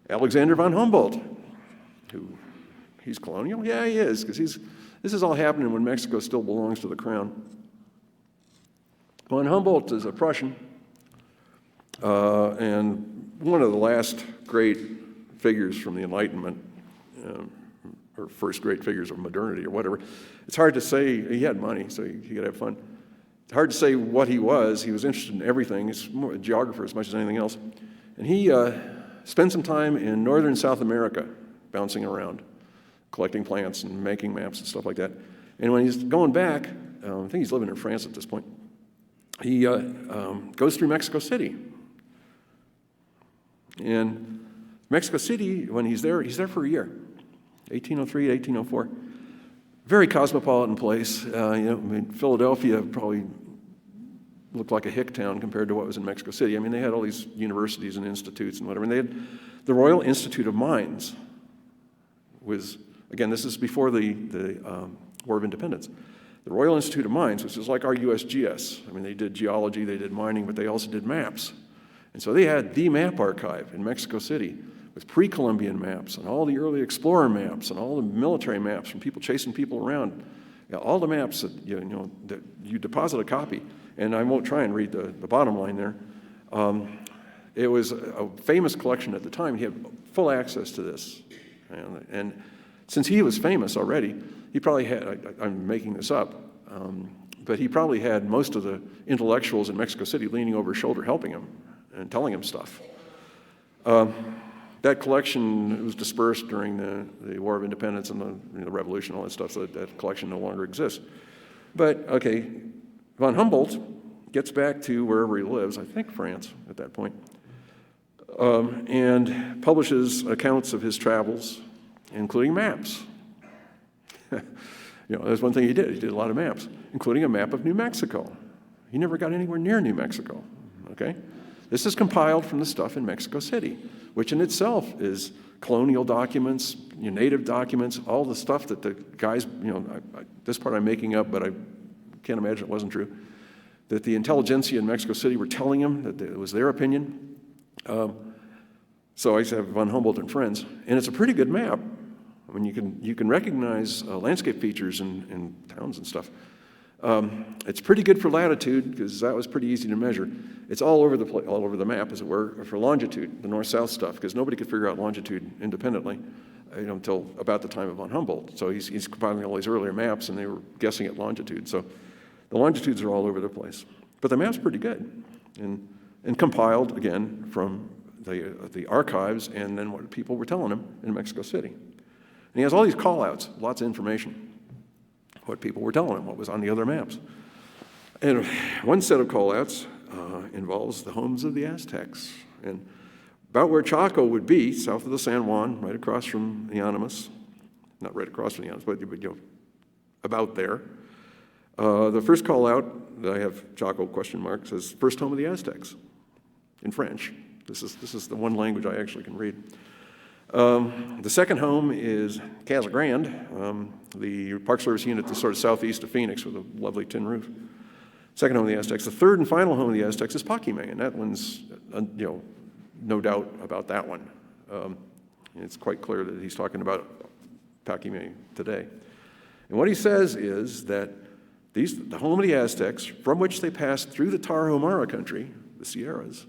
S2: Alexander von Humboldt, he's colonial? Yeah, he is, because this is all happening when Mexico still belongs to the crown. Von Humboldt is a Prussian, and one of the last great figures from the Enlightenment, or first great figures of modernity or whatever. It's hard to say. He had money, so he could have fun. It's hard to say what he was. He was interested in everything. He's more a geographer as much as anything else. And he spent some time in northern South America, bouncing around, collecting plants and making maps and stuff like that. And when he's going back, I think he's living in France at this point, he goes through Mexico City. And Mexico City, when he's there for a year, 1803 to 1804. Very cosmopolitan place. Philadelphia probably looked like a hick town compared to what was in Mexico City. I mean, they had all these universities and institutes and whatever. And they had the Royal Institute of Mines was, again, this is before the War of Independence. The Royal Institute of Mines, which is like our USGS. I mean, they did geology, they did mining, but they also did maps. And so they had the map archive in Mexico City with pre-Columbian maps and all the early explorer maps and all the military maps from people chasing people around. All the maps that that you deposit a copy. And I won't try and read the bottom line there. It was a famous collection at the time. He had full access to this. And since he was famous already, he probably had, I'm making this up, but he probably had most of the intellectuals in Mexico City leaning over his shoulder helping him and telling him stuff. That collection was dispersed during the War of Independence and the Revolution and all that stuff, so that collection no longer exists. But, okay, von Humboldt gets back to wherever he lives, I think France at that point, and publishes accounts of his travels, including maps. That's one thing he did. He did a lot of maps, including a map of New Mexico. He never got anywhere near New Mexico, okay? This is compiled from the stuff in Mexico City, which in itself is colonial documents, native documents, all the stuff that the guys, this part I'm making up, but I can't imagine it wasn't true, that the intelligentsia in Mexico City were telling him that it was their opinion. So I used to have von Humboldt and friends, and it's a pretty good map. I mean, you can recognize landscape features in towns and stuff. It's pretty good for latitude because that was pretty easy to measure. It's all over the map, as it were, for longitude, the north-south stuff, because nobody could figure out longitude independently, until about the time of von Humboldt. So he's compiling all these earlier maps, and they were guessing at longitude. So the longitudes are all over the place, but the map's pretty good, and compiled again from the archives, and then what people were telling him in Mexico City. And he has all these call-outs, lots of information, what people were telling him, what was on the other maps. And one set of call-outs involves the homes of the Aztecs. And about where Chaco would be, south of the San Juan, right across from the Animas, not right across from the Animas, but about there. The first call-out that I have, Chaco question mark, says first home of the Aztecs in French. This is the one language I actually can read. The second home is Casa Grande, the Park Service unit that's sort of southeast of Phoenix with a lovely tin roof. Second home of the Aztecs. The third and final home of the Aztecs is Paquime, and that one's, no doubt about that one. It's quite clear that he's talking about Paquime today. And what he says is that the home of the Aztecs, from which they passed through the Tarahumara country, the Sierras,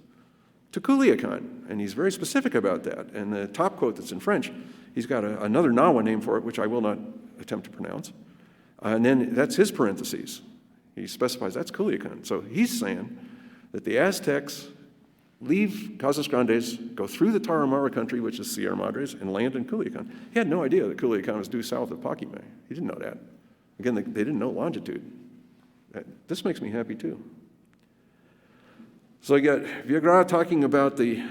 S2: to Culiacan, and he's very specific about that. And the top quote that's in French, he's got another Nahua name for it, which I will not attempt to pronounce. And then that's his parentheses. He specifies that's Culiacan. So he's saying that the Aztecs leave Casas Grandes, go through the Tarahumara country, which is Sierra Madres, and land in Culiacan. He had no idea that Culiacan was due south of Paquime. He didn't know that. Again, they didn't know longitude. This makes me happy too. So you got Villagra talking about the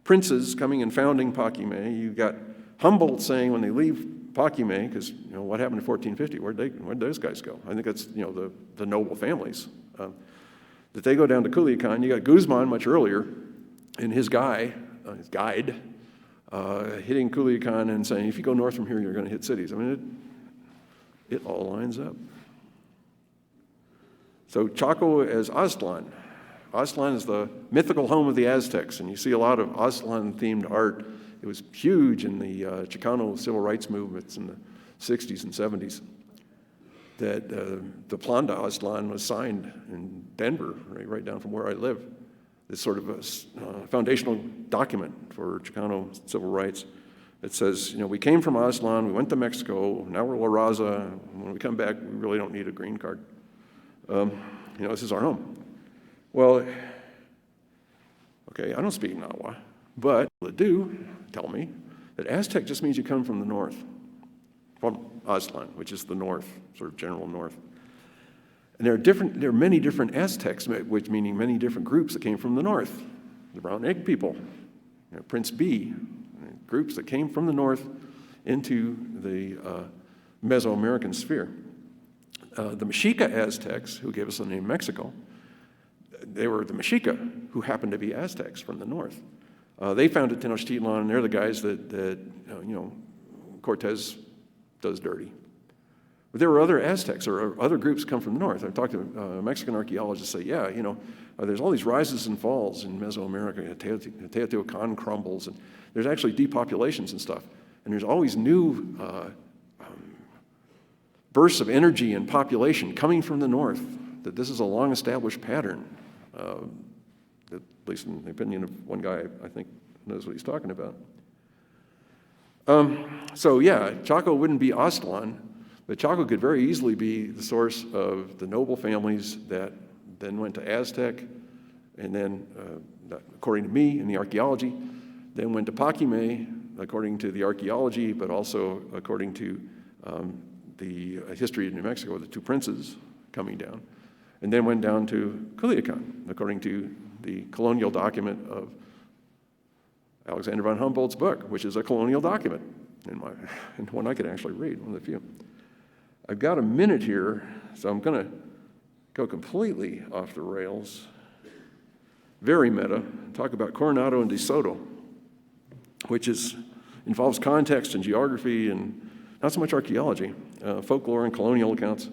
S2: princes coming and founding Paquime. You got Humboldt saying when they leave Paquime, because what happened in 1450? Where'd those guys go? I think that's the noble families. That they go down to Culiacan. You got Guzman much earlier, and his guide, hitting Culiacan and saying, if you go north from here, you're going to hit cities. I mean, it all lines up. So Chaco as Aztlan. Aztlan is the mythical home of the Aztecs, and you see a lot of Aztlan-themed art. It was huge in the Chicano civil rights movements in the 60s and 70s. That the Plan de Aztlan was signed in Denver, right down from where I live. It's sort of a foundational document for Chicano civil rights. It says, we came from Aztlan, we went to Mexico, now we're La Raza. When we come back, we really don't need a green card. This is our home. Well, okay, I don't speak Nahua, but they do tell me that Aztec just means you come from the north, from Aztlan, which is the north, sort of general north. And there are many different Aztecs, which meaning many different groups that came from the north. The brown egg people, Prince B, groups that came from the north into the Mesoamerican sphere. The Mexica Aztecs, who gave us the name Mexico, they were the Mexica, who happened to be Aztecs from the north. They founded Tenochtitlan, and they're the guys that Cortez does dirty. But there were other Aztecs or other groups come from the north. I've talked to Mexican archaeologists say, there's all these rises and falls in Mesoamerica. Teotihuacan crumbles, and there's actually depopulations and stuff. And there's always new bursts of energy and population coming from the north. That this is a long-established pattern. At least in the opinion of one guy, I think knows what he's talking about. Chaco wouldn't be Aztlan, but Chaco could very easily be the source of the noble families that then went to Aztec, and then, according to me in the archaeology, then went to Paquime, according to the archaeology, but also according to the history of New Mexico, the two princes coming down, and then went down to Culiacan, according to the colonial document of Alexander von Humboldt's book, which is a colonial document, and one I could actually read, one of the few. I've got a minute here, so I'm going to go completely off the rails. Very meta, talk about Coronado and De Soto, which involves context and geography and not so much archaeology, folklore and colonial accounts.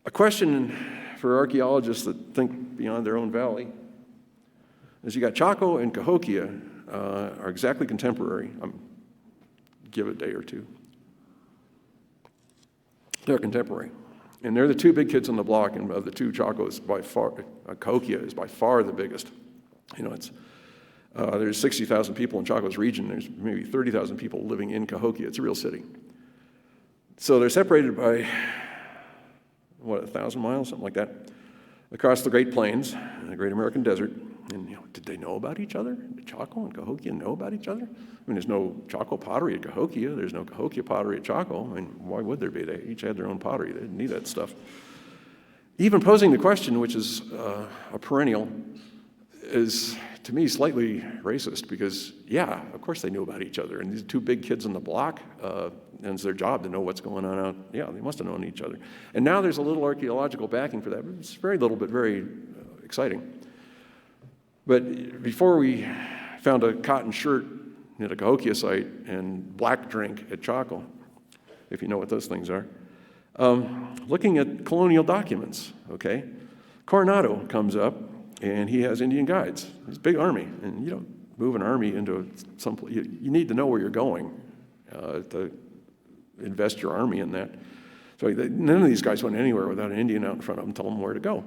S2: A question for archaeologists that think beyond their own valley is you got Chaco and Cahokia are exactly contemporary. Give it a day or two. They're contemporary. And they're the two big kids on the block, and of the two, Chacos by far, Cahokia is by far the biggest. There's 60,000 people in Chaco's region. There's maybe 30,000 people living in Cahokia. It's a real city. So they're separated by, 1,000 miles, something like that, across the Great Plains, the Great American Desert. And, did they know about each other? Did Chaco and Cahokia know about each other? I mean, there's no Chaco pottery at Cahokia. There's no Cahokia pottery at Chaco. I mean, why would there be? They each had their own pottery. They didn't need that stuff. Even posing the question, which is a perennial, is, to me, slightly racist because, yeah, of course they knew about each other. And these two big kids on the block, and it's their job to know what's going on out. Yeah, they must have known each other. And now there's a little archaeological backing for that. But it's very little, but very exciting. But before we found a cotton shirt at a Cahokia site and black drink at Chaco, if you know what those things are, looking at colonial documents, okay? Coronado comes up, and he has Indian guides. He's a big army, and you don't move an army into some place. You need to know where you're going to invest your army in that. So none of these guys went anywhere without an Indian out in front of them telling them where to go.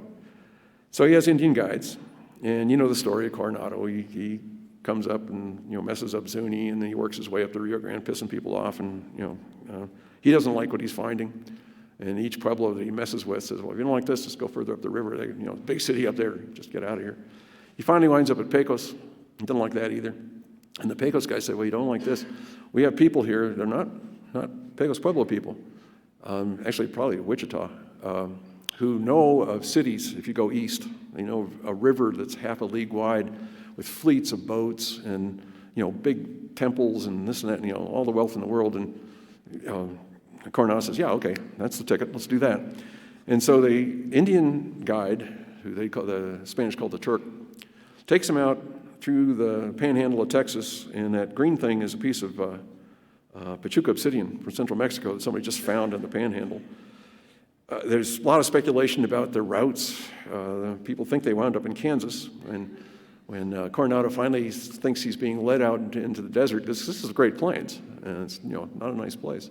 S2: So he has Indian guides. And you know the story of Coronado. He comes up and messes up Zuni, and then he works his way up the Rio Grande, pissing people off. And he doesn't like what he's finding. And each pueblo that he messes with says, "Well, if you don't like this, just go further up the river. Big city up there. Just get out of here." He finally winds up at Pecos. He doesn't like that either. And the Pecos guy said, "Well, you don't like this. We have people here. They're not Pecos Pueblo people. Actually, probably Wichita." Who know of cities, if you go east, they know of a river that's half a league wide with fleets of boats and, big temples and this and that, and, all the wealth in the world. And Coronado says, yeah, okay, that's the ticket, let's do that. And so the Indian guide, who the Spanish called the Turk, takes him out through the panhandle of Texas, and that green thing is a piece of Pachuca obsidian from central Mexico that somebody just found in the panhandle. There's a lot of speculation about their routes. People think they wound up in Kansas. And when Coronado finally thinks he's being led out into the desert, because this is the Great Plains, and it's not a nice place.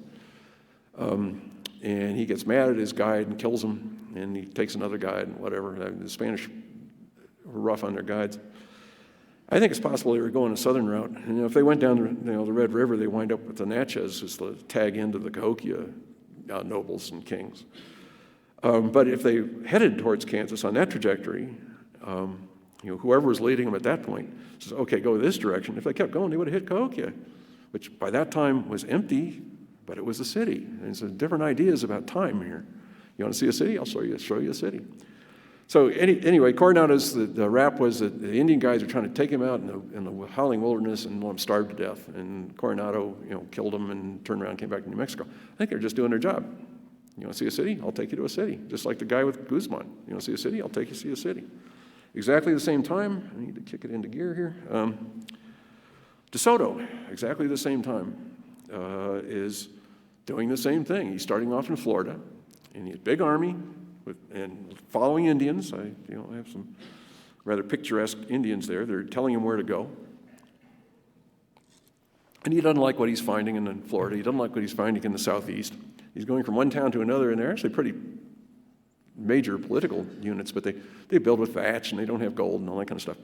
S2: And he gets mad at his guide and kills him, and he takes another guide and whatever. The Spanish were rough on their guides. I think it's possible they were going a southern route. And if they went down the Red River, they wind up with the Natchez as the tag end of the Cahokia nobles and kings. But if they headed towards Kansas on that trajectory, whoever was leading them at that point says, okay, go this direction. If they kept going, they would have hit Cahokia, which by that time was empty, but it was a city. And so different ideas about time here. You want to see a city? I'll show you a city. So anyway, Coronado's, the rap was that the Indian guys were trying to take him out in the howling wilderness and let him starve to death. And Coronado, killed him and turned around and came back to New Mexico. I think they're just doing their job. You want to see a city? I'll take you to a city. Just like the guy with Guzman. You want to see a city? I'll take you to see a city. Exactly the same time. I need to kick it into gear here. De Soto, exactly the same time, is doing the same thing. He's starting off in Florida, and he has a big army and following Indians. I have some rather picturesque Indians there. They're telling him where to go. And he doesn't like what he's finding in Florida. He doesn't like what he's finding in the southeast. He's going from one town to another, and they're actually pretty major political units, but they build with thatch, and they don't have gold and all that kind of stuff.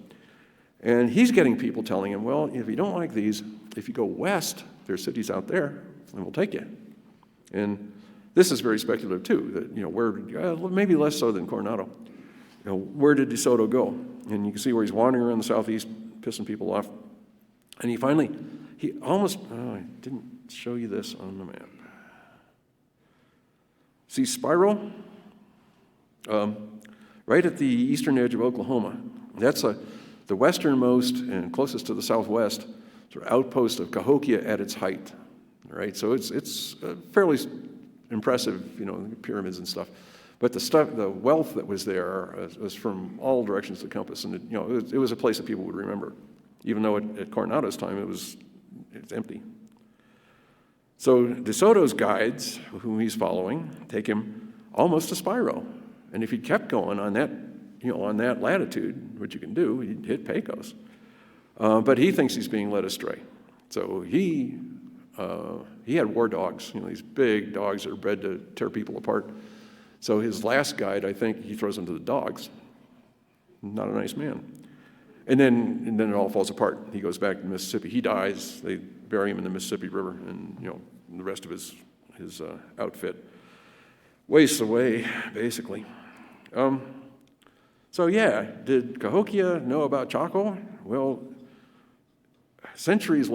S2: And he's getting people telling him, well, if you don't like these, if you go west, there's cities out there, and we'll take you. And this is very speculative, too, that, where, maybe less so than Coronado. Where did De Soto go? And you can see where he's wandering around the southeast, pissing people off. And he I didn't show you this on the map. See Spiral? Right at the eastern edge of Oklahoma. That's the westernmost and closest to the southwest sort of outpost of Cahokia at its height. Right? So it's fairly impressive, pyramids and stuff. But the wealth that was there was from all directions of the compass, and it was a place that people would remember, even though at Coronado's time it's empty. So De Soto's guides, whom he's following, take him almost to Spiro, and if he kept going on that latitude, which you can do, he'd hit Pecos. But he thinks he's being led astray. So he had war dogs, these big dogs that are bred to tear people apart. So his last guide, I think, he throws him to the dogs. Not a nice man. And then it all falls apart. He goes back to Mississippi. He dies. They bury him in the Mississippi River, and the rest of his outfit wastes away, basically. So yeah, did Cahokia know about Chaco? Well, many centuries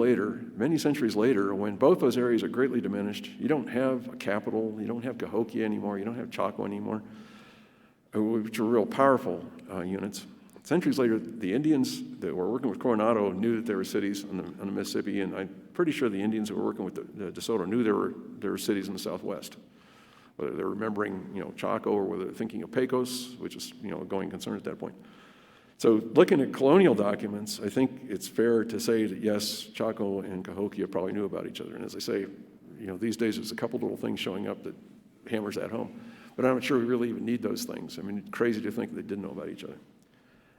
S2: later, when both those areas are greatly diminished, you don't have a capital, you don't have Cahokia anymore, you don't have Chaco anymore, which are real powerful units. Centuries later, the Indians that were working with Coronado knew that there were cities on the Mississippi, and I'm pretty sure the Indians who were working with the De Soto knew there were cities in the Southwest. Whether they're remembering, Chaco, or whether they're thinking of Pecos, which is, a going concern at that point. So looking at colonial documents, I think it's fair to say that, yes, Chaco and Cahokia probably knew about each other. And as I say, these days there's a couple little things showing up that hammers that home. But I'm not sure we really even need those things. I mean, it's crazy to think that they didn't know about each other.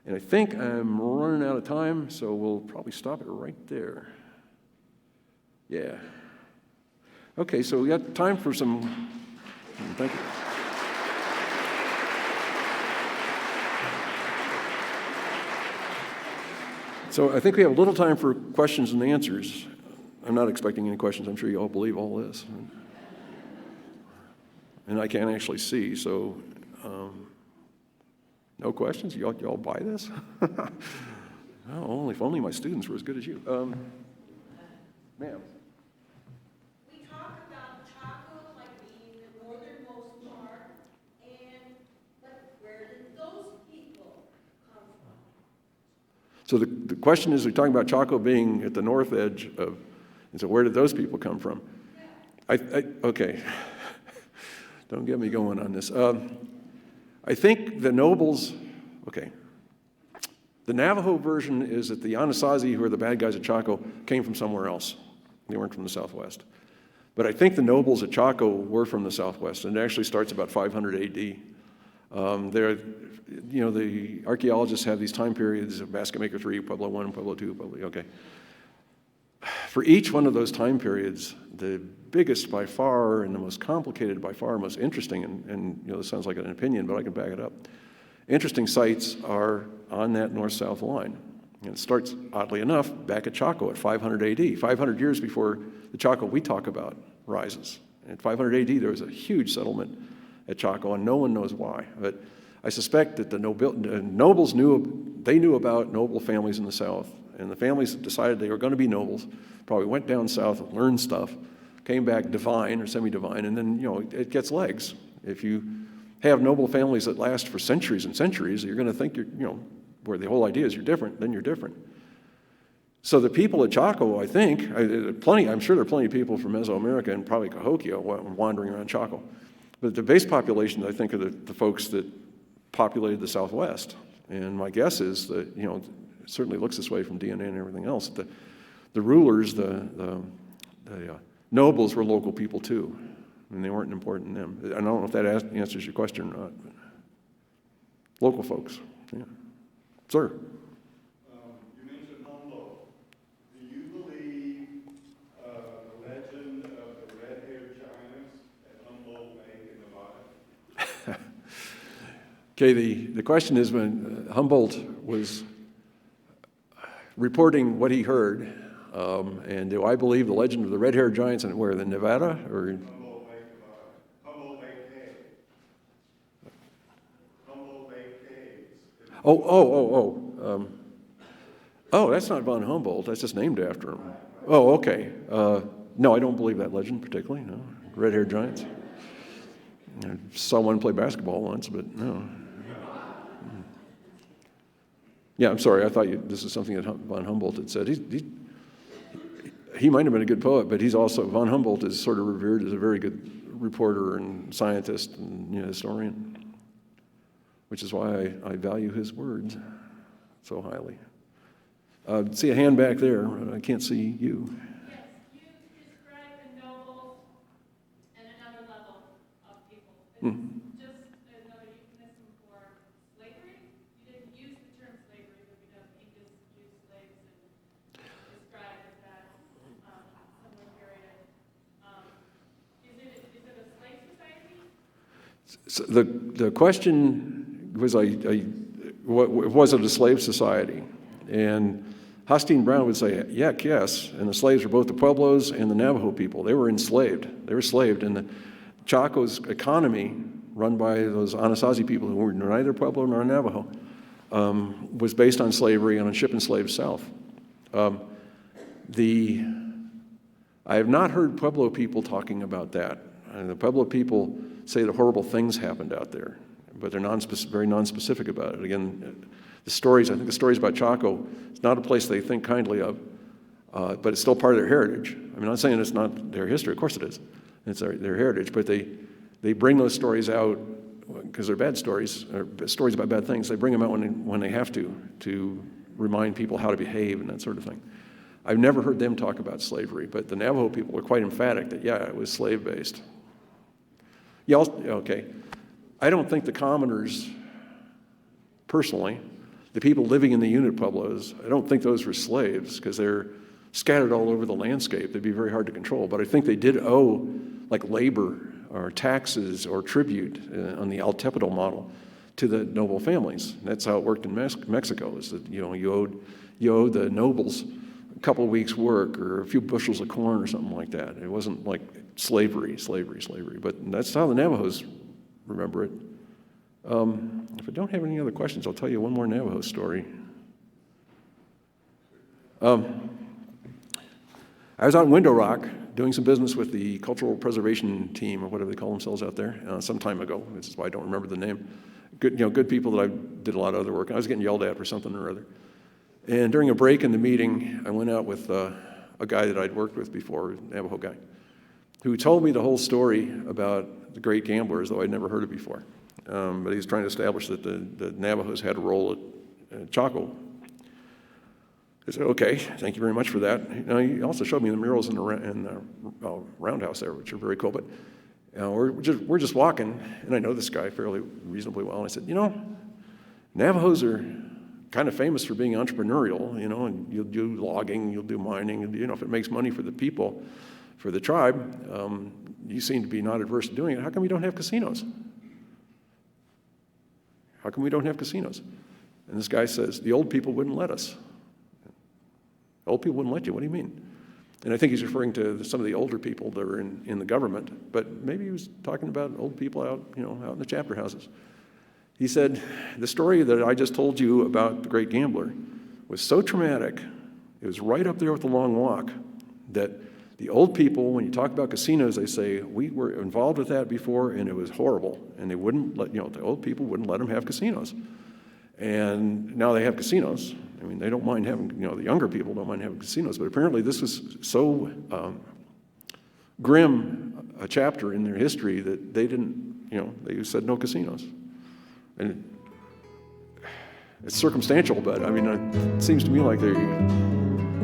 S2: And I think I'm running out of time, so we'll probably stop it right there. Yeah. Okay, so we got time for some, thank you. So I think we have a little time for questions and answers. I'm not expecting any questions. I'm sure you all believe all this. And I can't actually see, so no questions? You all buy this? Oh, if only my students were as good as you. Ma'am.
S3: We talk about Chaco like being the northernmost part, but where did those people come from?
S2: So the question is, we're talking about Chaco being at the north edge of, and so where did those people come from? Okay, don't get me going on this. I think the nobles, the Navajo version is that the Anasazi, who are the bad guys at Chaco, came from somewhere else. They weren't from the Southwest. But I think the nobles at Chaco were from the Southwest, and it actually starts about 500 AD. The archaeologists have these time periods of Basket Maker 3, Pueblo 1, Pueblo 2, Pueblo, For each one of those time periods, the biggest by far and the most complicated by far, most interesting, and this sounds like an opinion, but I can back it up. Interesting sites are on that north-south line. And it starts, oddly enough, back at Chaco at 500 AD, 500 years before the Chaco we talk about rises. At 500 AD, there was a huge settlement at Chaco, and no one knows why. But I suspect that the nobles knew about noble families in the South, and the families that decided they were going to be nobles probably went down south and learned stuff, came back divine or semi-divine, and then, it gets legs. If you have noble families that last for centuries and centuries, you're going to think where the whole idea is you're different, then you're different. So the people at Chaco, I think, I'm sure there are plenty of people from Mesoamerica and probably Cahokia wandering around Chaco. But the base population, I think, are the folks that populated the Southwest. And my guess is that, it certainly looks this way from DNA and everything else, that the rulers, the nobles were local people too. And they weren't important to them. I don't know if that answers your question or not. But local folks, yeah. Sir?
S4: You mentioned Humboldt. Do you believe the legend of the red-haired giants that Humboldt made in Nevada?
S2: Okay, the question is, when Humboldt was reporting what he heard, and do I believe the legend of the red-haired giants in where, in Nevada? Or
S4: Humboldt Lake, Nevada. Humboldt Lake Cave. Humboldt Lake Caves.
S2: Oh, that's not von Humboldt. That's just named after him. Oh, okay. No, I don't believe that legend particularly. No, red-haired giants. I saw one play basketball once, but no. Yeah, I'm sorry. I thought this is something that von Humboldt had said. He might have been a good poet, but von Humboldt is sort of revered as a very good reporter and scientist and historian, which is why I value his words so highly. See a hand back there. I can't see you.
S5: Yes, you describe the nobles and another level of people. It's just another euphemism for slavery. You didn't use the term slavery, but you just used slaves and described that similar period. Is it a slave society?
S2: So the question was, was it a slave society? And Hostine Brown would say, yes, and the slaves were both the Pueblos and the Navajo people. They were enslaved. They were enslaved, and the Chaco's economy, run by those Anasazi people who were neither Pueblo nor Navajo, was based on slavery and on shipping slaves south. I have not heard Pueblo people talking about that. The Pueblo people say that horrible things happened out there, but they're very nonspecific about it. Again, I think the stories about Chaco, it's not a place they think kindly of, but it's still part of their heritage. I'm not saying it's not their history. Of course it is. It's their heritage, but they bring those stories out because they're bad stories, or stories about bad things. They bring them out when they have to remind people how to behave and that sort of thing. I've never heard them talk about slavery, but the Navajo people were quite emphatic that, it was slave-based. Yeah, okay. I don't think the commoners, personally, the people living in the unit pueblos, I don't think those were slaves because they're scattered all over the landscape. They'd be very hard to control. But I think they did owe like labor or taxes or tribute on the Altepetl model to the noble families. That's how it worked in Mexico, is that you owed the nobles a couple of weeks' work or a few bushels of corn or something like that. It wasn't like slavery. But that's how the Navajos remember it. If I don't have any other questions, I'll tell you one more Navajo story. I was out in Window Rock doing some business with the cultural preservation team, or whatever they call themselves out there, some time ago. This is why I don't remember the name. Good people that I did a lot of other work. I was getting yelled at for something or other. And during a break in the meeting, I went out with a guy that I'd worked with before, a Navajo guy, who told me the whole story about the great gamblers, though I'd never heard it before. But he was trying to establish that the Navajos had a role at Chaco. I said, okay, thank you very much for that. He also showed me the murals in the roundhouse there, which are very cool. But we're just walking, and I know this guy fairly reasonably well. And I said, Navajos are kind of famous for being entrepreneurial, and you'll do logging, you'll do mining, and if it makes money for the people, for the tribe, you seem to be not adverse to doing it. How come we don't have casinos? How come we don't have casinos? And this guy says, the old people wouldn't let us. Old people wouldn't let you. What do you mean? And I think he's referring to some of the older people that are in the government, but maybe he was talking about old people out in the chapter houses. He said, the story that I just told you about the great gambler was so traumatic, it was right up there with the long walk, that the old people, when you talk about casinos, they say, we were involved with that before and it was horrible. And they wouldn't let, the old people wouldn't let them have casinos. And now they have casinos. I mean, they don't mind having, the younger people don't mind having casinos, but apparently this was so grim a chapter in their history that they didn't, they said no casinos. And it's circumstantial, but I mean, it seems to me like they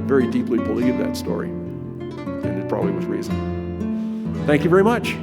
S2: very deeply believe that story. And it probably was reason. Thank you very much.